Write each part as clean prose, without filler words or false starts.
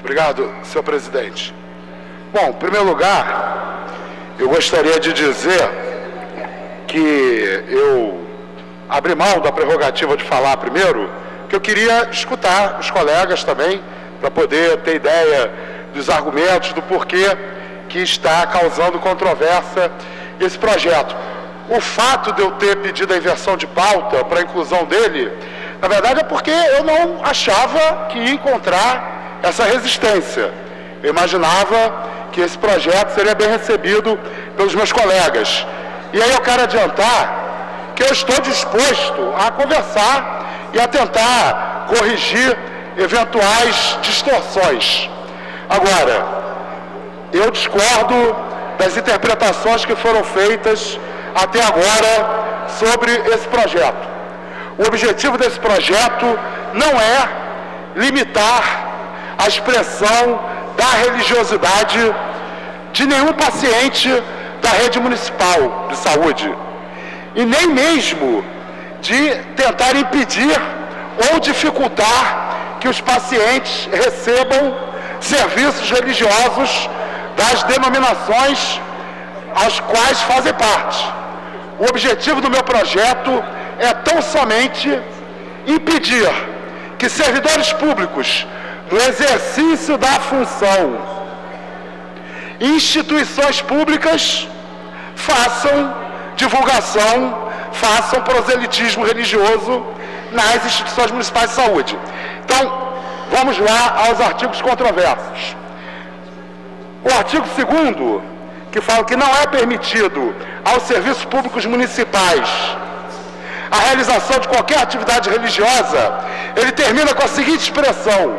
Obrigado, senhor presidente. Bom, em primeiro lugar, eu gostaria de dizer que eu abri mão da prerrogativa de falar primeiro, que eu queria escutar os colegas também, para poder ter ideia dos argumentos, do porquê que está causando controvérsia esse projeto. O fato de eu ter pedido a inversão de pauta para a inclusão dele, na verdade é porque eu não achava que ia encontrar essa resistência. Eu imaginava que esse projeto seria bem recebido pelos meus colegas. E aí eu quero adiantar que eu estou disposto a conversar e a tentar corrigir eventuais distorções. Agora, eu discordo das interpretações que foram feitas até agora sobre esse projeto. O objetivo desse projeto não é limitar a expressão da religiosidade de nenhum paciente da rede municipal de saúde, e nem mesmo de tentar impedir ou dificultar que os pacientes recebam serviços religiosos das denominações às quais fazem parte. O objetivo do meu projeto é tão somente impedir que servidores públicos, no exercício da função, instituições públicas, façam divulgação, façam proselitismo religioso nas instituições municipais de saúde. Então, vamos lá aos artigos controversos. O artigo 2º, que fala que não é permitido aos serviços públicos municipais a realização de qualquer atividade religiosa, ele termina com a seguinte expressão: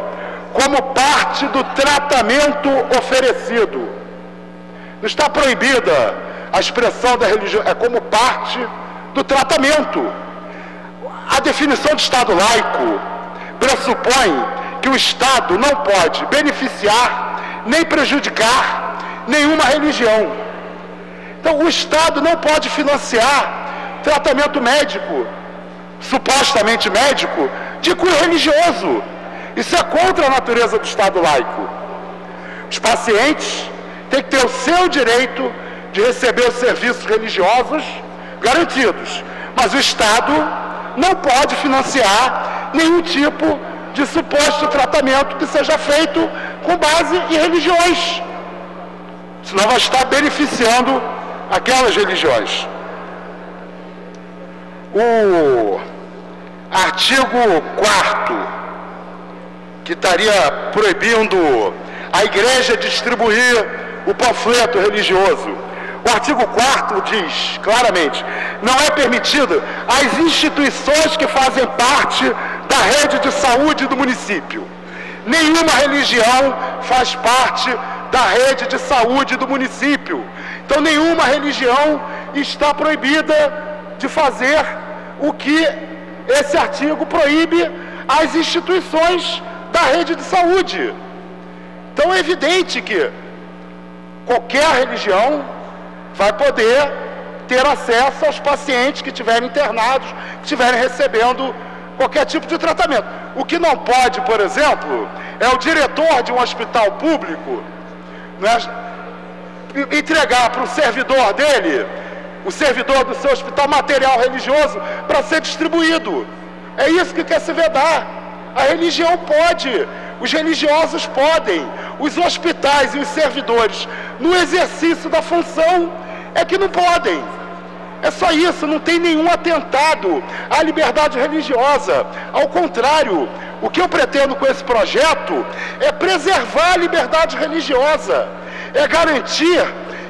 como parte do tratamento oferecido. Não está proibida a expressão da religião, é como parte do tratamento. A definição de Estado laico pressupõe que o Estado não pode beneficiar nem prejudicar nenhuma religião. Então, o Estado não pode financiar tratamento médico, supostamente médico, de cunho religioso. Isso é contra a natureza do Estado laico. Os pacientes têm que ter o seu direito de receber os serviços religiosos garantidos, mas o Estado não pode financiar nenhum tipo de suposto tratamento que seja feito com base em religiões, senão vai estar beneficiando aquelas religiões. O artigo 4º, que estaria proibindo a igreja distribuir o panfleto religioso. O artigo 4º diz claramente: não é permitido às instituições que fazem parte da rede de saúde do município. Nenhuma religião faz parte da rede de saúde do município. Então, nenhuma religião está proibida de fazer o que esse artigo proíbe às instituições da rede de saúde. Então, é evidente que qualquer religião vai poder ter acesso aos pacientes que estiverem internados, que estiverem recebendo qualquer tipo de tratamento. O que não pode, por exemplo, é o diretor de um hospital público, né, entregar para o servidor dele, o servidor do seu hospital, material religioso para ser distribuído. É isso que quer se vedar. A religião pode, os religiosos podem, os hospitais e os servidores, no exercício da função, é que não podem. É só isso, não tem nenhum atentado à liberdade religiosa. Ao contrário, o que eu pretendo com esse projeto é preservar a liberdade religiosa, é garantir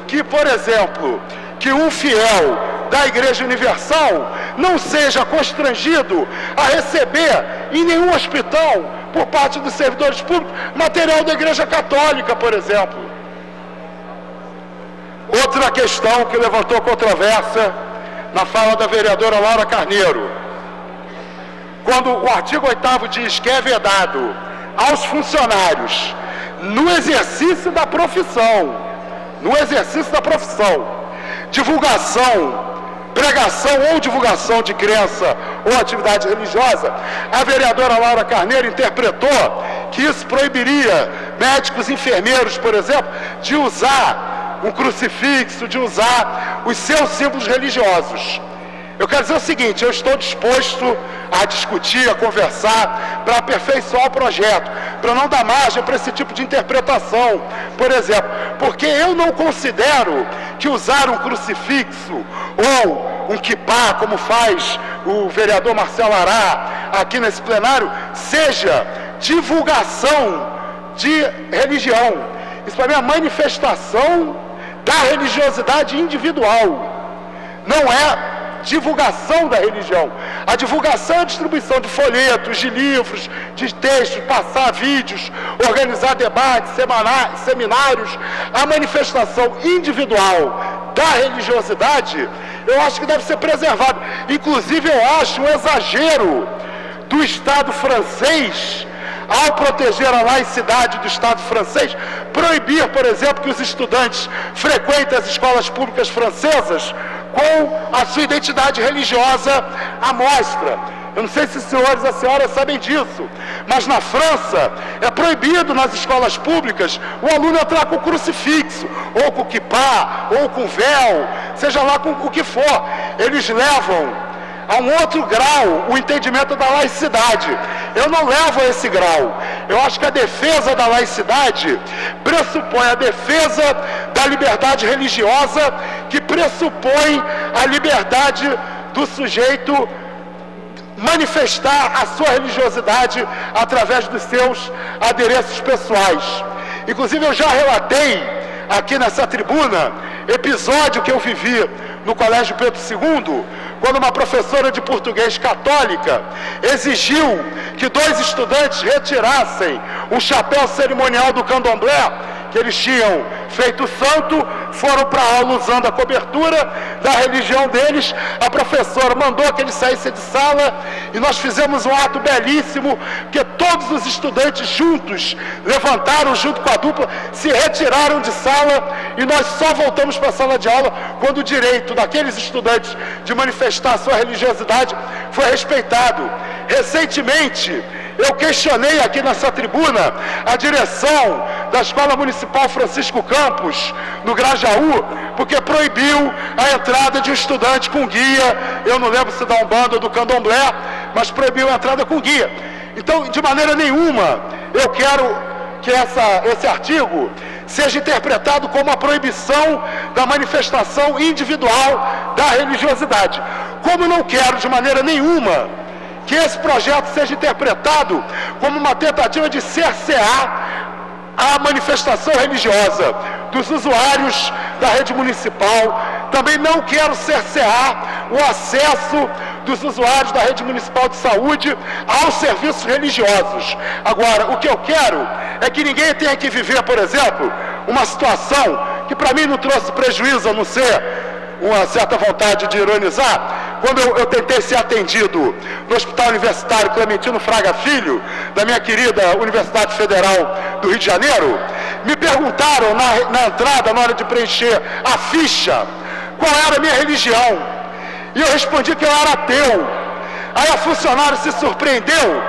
que, por exemplo, que um fiel da Igreja Universal não seja constrangido a receber em nenhum hospital, por parte dos servidores públicos, material da Igreja Católica, por exemplo. Outra questão que levantou controvérsia na fala da vereadora Laura Carneiro, quando o artigo 8º diz que é vedado aos funcionários no exercício da profissão, divulgação, pregação ou divulgação de crença ou atividade religiosa, a vereadora Laura Carneiro interpretou que isso proibiria médicos e enfermeiros, por exemplo, de usar um crucifixo, de usar os seus símbolos religiosos. Eu quero dizer o seguinte, eu estou disposto a discutir, a conversar, para aperfeiçoar o projeto, para não dar margem para esse tipo de interpretação, por exemplo, porque eu não considero que usar um crucifixo ou um quipá, como faz o vereador Marcelo Ará aqui nesse plenário, seja divulgação de religião. Isso para mim é a manifestação da religiosidade individual, não é divulgação da religião. A divulgação é a distribuição de folhetos, de livros, de textos, passar vídeos, organizar debates, seminários. A manifestação individual da religiosidade, eu acho que deve ser preservada. Inclusive, eu acho um exagero do Estado francês, ao proteger a laicidade do Estado francês, proibir, por exemplo, que os estudantes frequentem as escolas públicas francesas com a sua identidade religiosa à mostra. Eu não sei se os senhores e as senhoras sabem disso, mas na França é proibido nas escolas públicas o aluno entrar com crucifixo, ou com quipá, ou com véu, seja lá com o que for. Eles levam a um outro grau o entendimento da laicidade. Eu não levo a esse grau. Eu acho que a defesa da laicidade pressupõe a defesa da liberdade religiosa, que pressupõe a liberdade do sujeito manifestar a sua religiosidade através dos seus adereços pessoais. Inclusive, eu já relatei aqui nessa tribuna episódio que eu vivi no Colégio Pedro II, quando uma professora de português católica exigiu que 2 estudantes retirassem o chapéu cerimonial do candomblé, que eles tinham feito santo, foram para a aula usando a cobertura da religião deles. A professora mandou que eles saíssem de sala e nós fizemos um ato belíssimo, que todos os estudantes juntos levantaram junto com a dupla, se retiraram de sala e nós só voltamos para a sala de aula quando o direito daqueles estudantes de manifestar a sua religiosidade foi respeitado. Recentemente, eu questionei aqui nessa tribuna a direção da Escola Municipal Francisco Campos, no Grajaú, porque proibiu a entrada de um estudante com guia. Eu não lembro se da Umbanda ou do Candomblé, mas proibiu a entrada com guia. Então, de maneira nenhuma, eu quero que esse artigo seja interpretado como a proibição da manifestação individual da religiosidade. Como não quero, de maneira nenhuma, que esse projeto seja interpretado como uma tentativa de cercear a manifestação religiosa dos usuários da rede municipal. Também não quero cercear o acesso dos usuários da rede municipal de saúde aos serviços religiosos. Agora, o que eu quero é que ninguém tenha que viver, por exemplo, uma situação que para mim não trouxe prejuízo, a não ser uma certa vontade de ironizar. Quando eu tentei ser atendido no Hospital Universitário Clementino Fraga Filho, da minha querida Universidade Federal do Rio de Janeiro, me perguntaram na entrada, na hora de preencher a ficha, qual era a minha religião. E eu respondi que eu era ateu. Aí a funcionária se surpreendeu,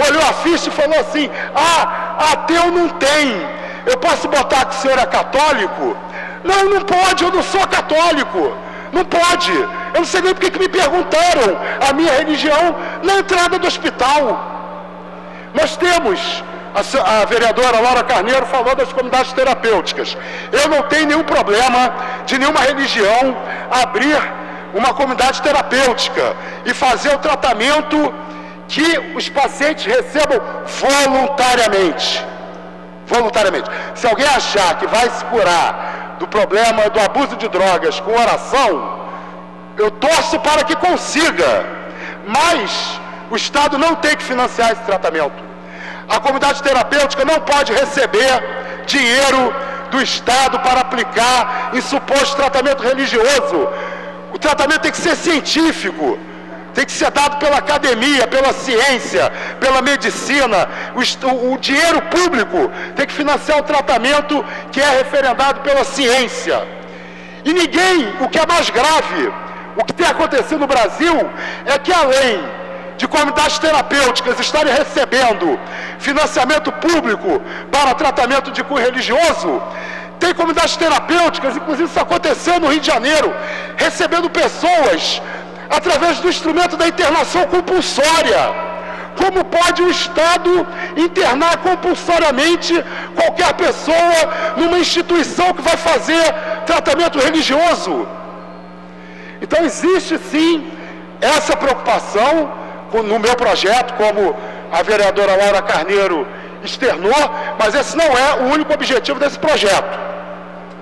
olhou a ficha e falou assim: ah, ateu não tem. Eu posso botar que o senhor é católico? Não, não pode, eu não sou católico. Não pode. Eu não sei nem porque que me perguntaram a minha religião na entrada do hospital. Nós temos, a vereadora Laura Carneiro falou das comunidades terapêuticas. Eu não tenho nenhum problema de nenhuma religião abrir uma comunidade terapêutica e fazer o tratamento que os pacientes recebam voluntariamente. Voluntariamente. Se alguém achar que vai se curar do problema do abuso de drogas com oração, eu torço para que consiga, mas o Estado não tem que financiar esse tratamento. A comunidade terapêutica não pode receber dinheiro do Estado para aplicar em suposto tratamento religioso. O tratamento tem que ser científico, tem que ser dado pela academia, pela ciência, pela medicina. O dinheiro público tem que financiar o tratamento que é referendado pela ciência. E ninguém, o que é mais grave, o que tem acontecido no Brasil, é que além de comunidades terapêuticas estarem recebendo financiamento público para tratamento de cunho religioso. Tem comunidades terapêuticas, inclusive isso aconteceu no Rio de Janeiro, recebendo pessoas através do instrumento da internação compulsória. Como pode o Estado internar compulsoriamente qualquer pessoa numa instituição que vai fazer tratamento religioso? Então existe sim essa preocupação no meu projeto, como a vereadora Laura Carneiro externou, mas esse não é o único objetivo desse projeto.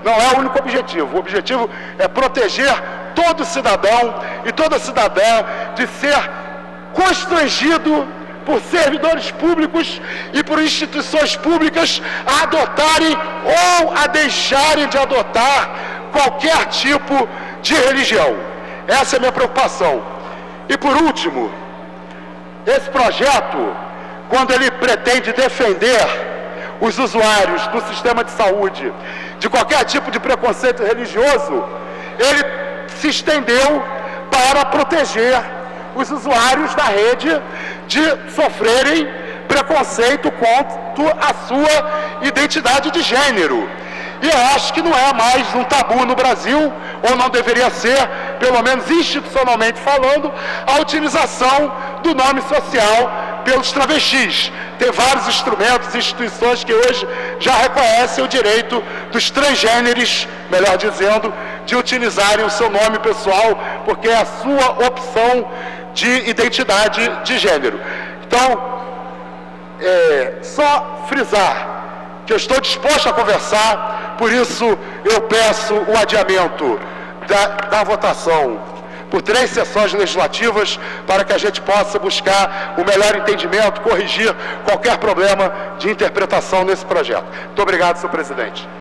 Não é o único objetivo. O objetivo é proteger todo cidadão e toda cidadã de ser constrangido por servidores públicos e por instituições públicas a adotarem ou a deixarem de adotar qualquer tipo de religião. Essa é a minha preocupação. E por último, esse projeto, quando ele pretende defender os usuários do sistema de saúde de qualquer tipo de preconceito religioso, ele se estendeu para proteger os usuários da rede de sofrerem preconceito quanto à sua identidade de gênero. E eu acho que não é mais um tabu no Brasil, ou não deveria ser, pelo menos institucionalmente falando, a utilização do nome social pelos travestis. Tem vários instrumentos e instituições que hoje já reconhecem o direito dos transgêneros, melhor dizendo, de utilizarem o seu nome pessoal, porque é a sua opção de identidade de gênero. Então, só frisar que eu estou disposto a conversar, por isso eu peço o adiamento da votação por 3 sessões legislativas, para que a gente possa buscar o melhor entendimento, corrigir qualquer problema de interpretação nesse projeto. Muito obrigado, senhor presidente.